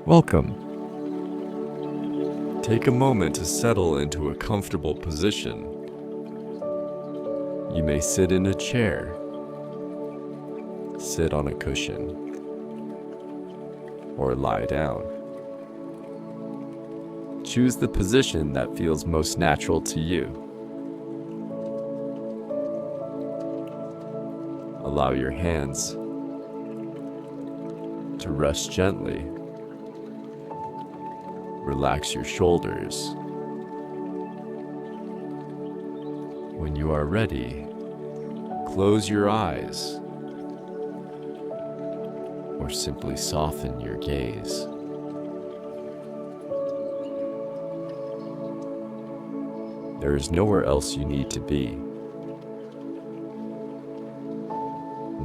Welcome. Take a moment to settle into a comfortable position. You may sit in a chair, sit on a cushion, or lie down. Choose the position that feels most natural to you. Allow your hands to rest gently. Relax your shoulders. When you are ready, close your eyes or simply soften your gaze. There is nowhere else you need to be.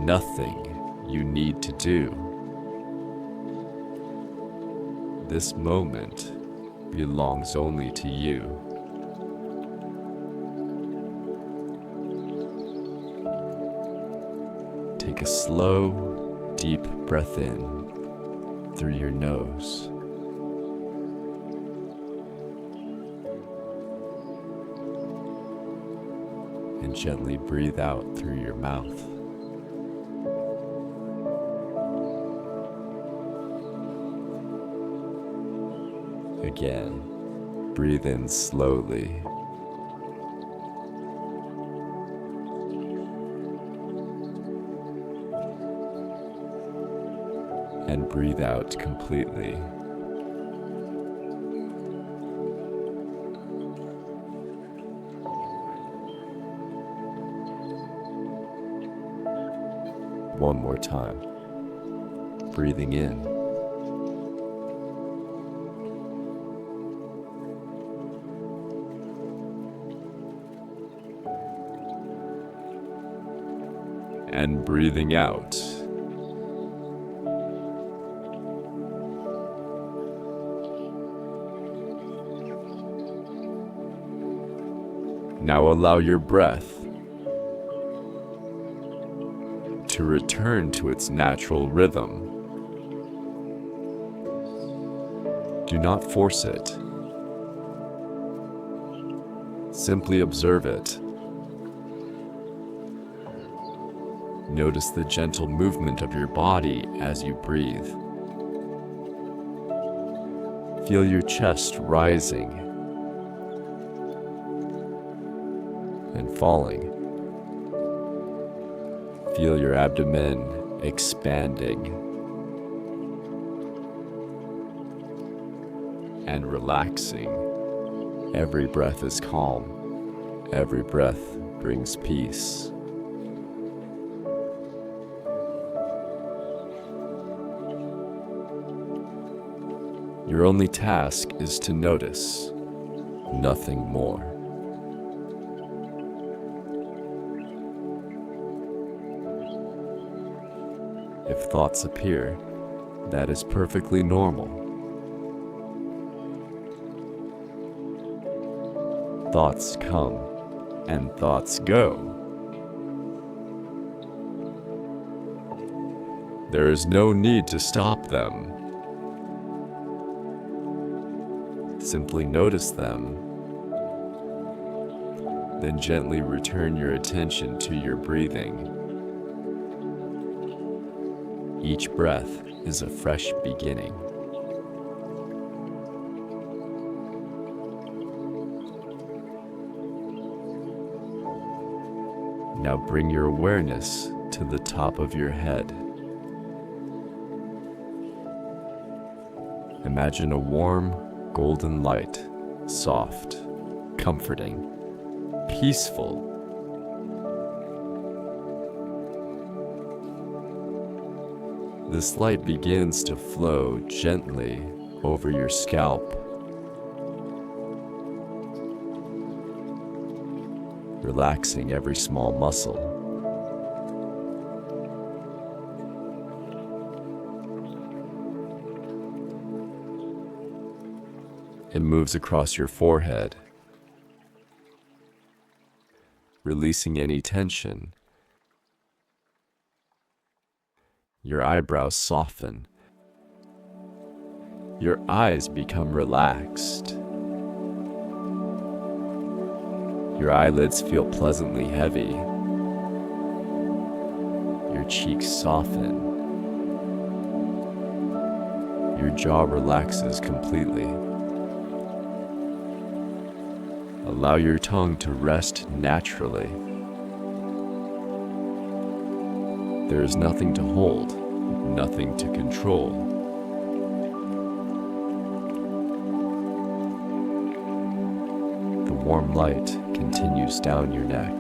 Nothing you need to do. This moment belongs only to you. Take a slow, deep breath in through your nose. And gently breathe out through your mouth. Again, breathe in slowly. And breathe out completely. One more time. Breathing in. And breathing out. Now allow your breath to return to its natural rhythm. Do not force it. Simply observe it. Notice the gentle movement of your body as you breathe. Feel your chest rising and falling. Feel your abdomen expanding and relaxing. Every breath is calm. Every breath brings peace. Your only task is to notice, nothing more. If thoughts appear, that is perfectly normal. Thoughts come and thoughts go. There is no need to stop them. Simply notice them, then gently return your attention to your breathing. Each breath is a fresh beginning. Now bring your awareness to the top of your head. Imagine a warm, golden light, soft, comforting, peaceful. This light begins to flow gently over your scalp, relaxing every small muscle. It moves across your forehead, releasing any tension. Your eyebrows soften. Your eyes become relaxed. Your eyelids feel pleasantly heavy. Your cheeks soften. Your jaw relaxes completely. Allow your tongue to rest naturally. There is nothing to hold, nothing to control. The warm light continues down your neck,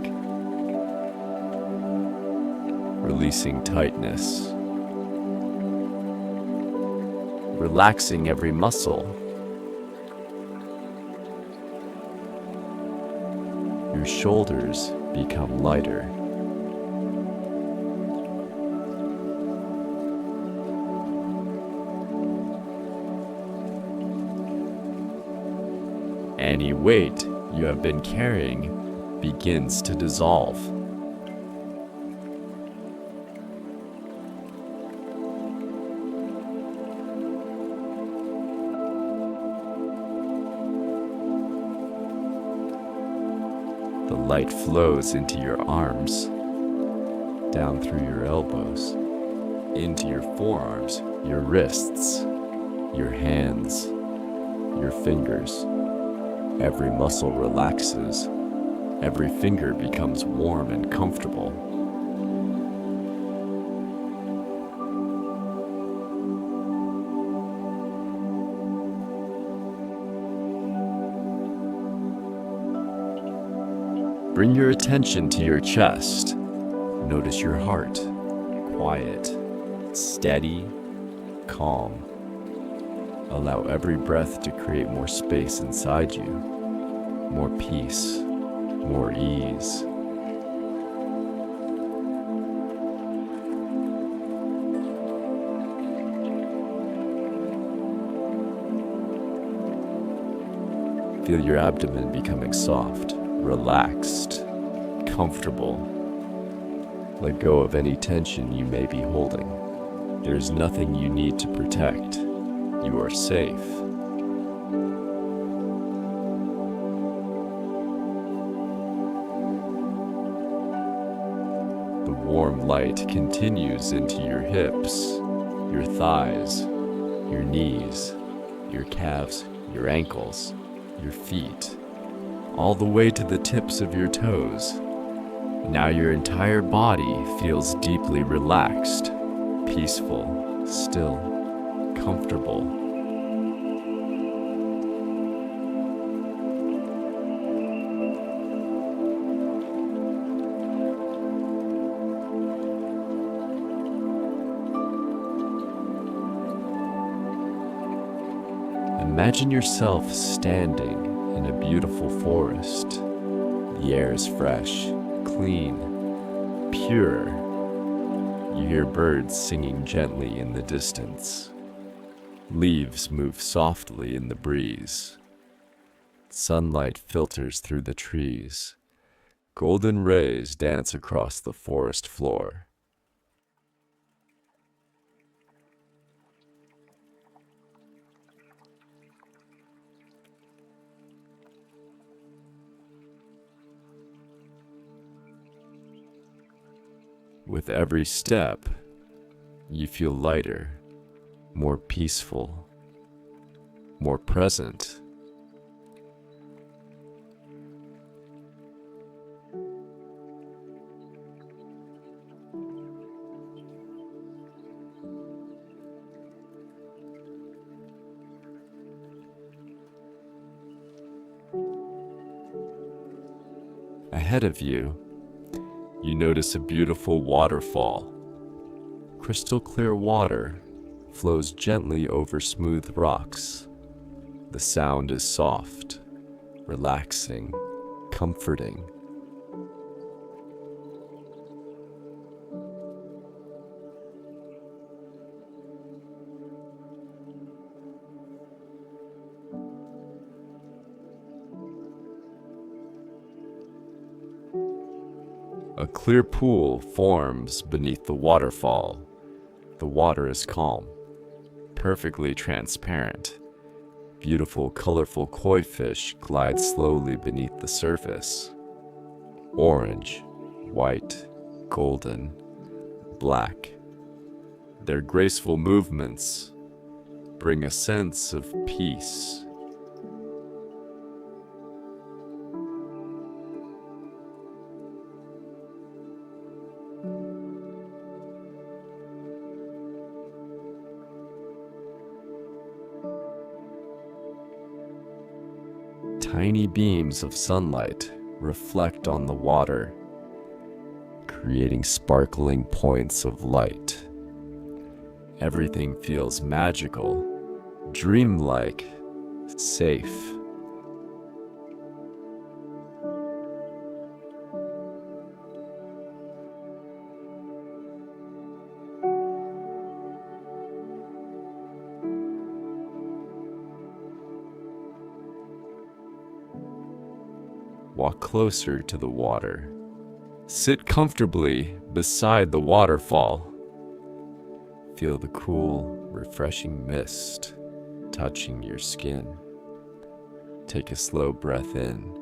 releasing tightness, relaxing every muscle. Your shoulders become lighter. Any weight you have been carrying begins to dissolve. The light flows into your arms, down through your elbows, into your forearms, your wrists, your hands, your fingers. Every muscle relaxes. Every finger becomes warm and comfortable. Bring your attention to your chest. Notice your heart, quiet, steady, calm. Allow every breath to create more space inside you, more peace, more ease. Feel your abdomen becoming soft, relaxed, comfortable. Let go of any tension you may be holding. There's nothing you need to protect. You are safe. The warm light continues into your hips, your thighs, your knees, your calves, your ankles, your feet, all the way to the tips of your toes. Now your entire body feels deeply relaxed, peaceful, still, comfortable. Imagine yourself standing in a beautiful forest. The air is fresh, clean, pure. You hear birds singing gently in the distance. Leaves move softly in the breeze. Sunlight filters through the trees. Golden rays dance across the forest floor. With every step, you feel lighter, more peaceful, more present. Ahead of you, you notice a beautiful waterfall. Crystal clear water flows gently over smooth rocks. The sound is soft, relaxing, comforting. A clear pool forms beneath the waterfall. The water is calm, perfectly transparent. Beautiful, colorful koi fish glide slowly beneath the surface. Orange, white, golden, black. Their graceful movements bring a sense of peace. Tiny beams of sunlight reflect on the water, creating sparkling points of light. Everything feels magical, dreamlike, safe. Walk closer to the water. Sit comfortably beside the waterfall. Feel the cool, refreshing mist touching your skin. Take a slow breath in.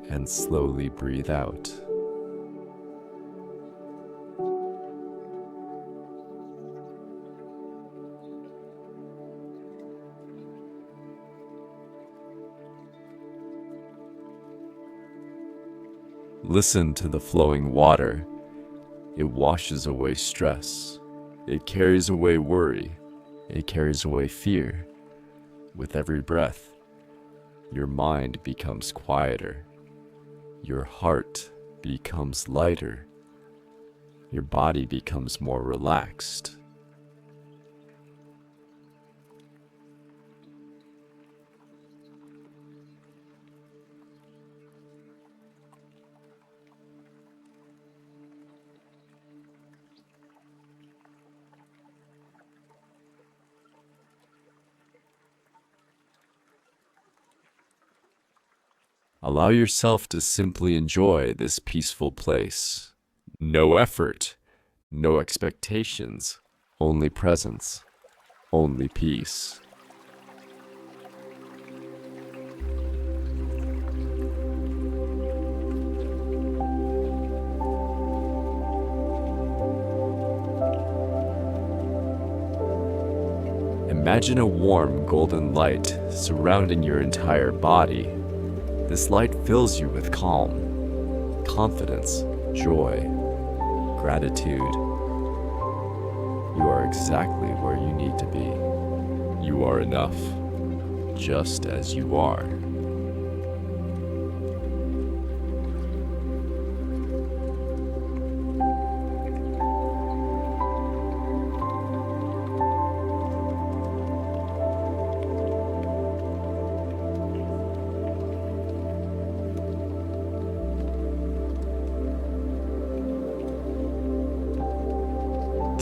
And slowly breathe out. Listen to the flowing water. It washes away stress. It carries away worry. It carries away fear. With every breath, your mind becomes quieter. Your heart becomes lighter. Your body becomes more relaxed. Allow yourself to simply enjoy this peaceful place. No effort, no expectations, only presence, only peace. Imagine a warm golden light surrounding your entire body. This light fills you with calm, confidence, joy, gratitude. You are exactly where you need to be. You are enough, just as you are.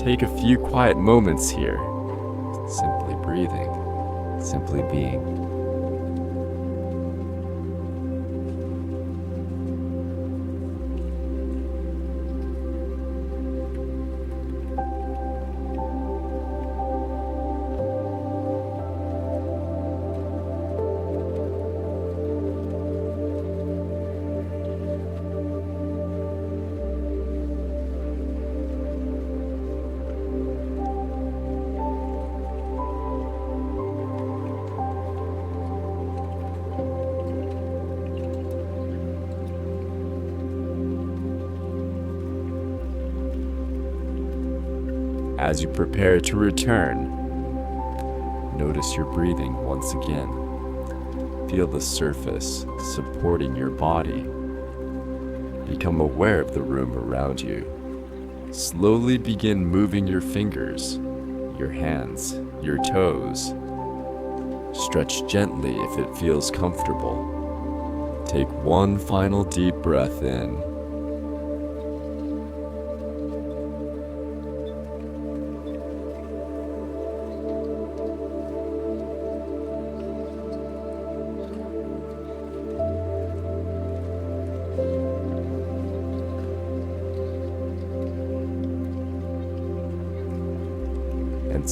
Take a few quiet moments here, simply breathing, simply being. As you prepare to return, notice your breathing once again. Feel the surface supporting your body. Become aware of the room around you. Slowly begin moving your fingers, your hands, your toes. Stretch gently if it feels comfortable. Take one final deep breath in.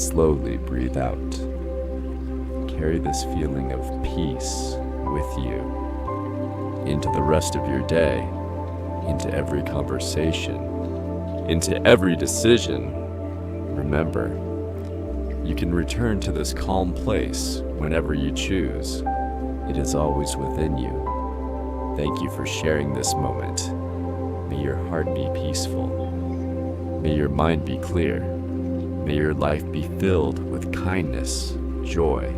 slowly breathe out. Carry this feeling of peace with you into the rest of your day, into every conversation, into every decision. Remember, you can return to this calm place whenever you choose. It is always within you. Thank you for sharing this moment. May your heart be peaceful. May your mind be clear. May your life be filled with kindness, joy.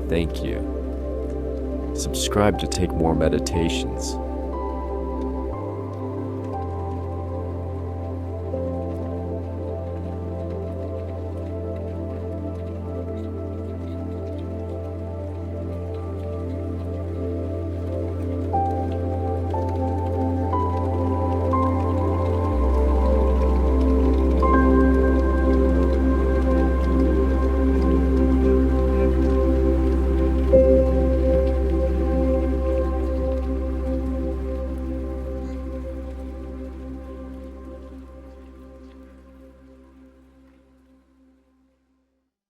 Thank you. Subscribe to take more meditations.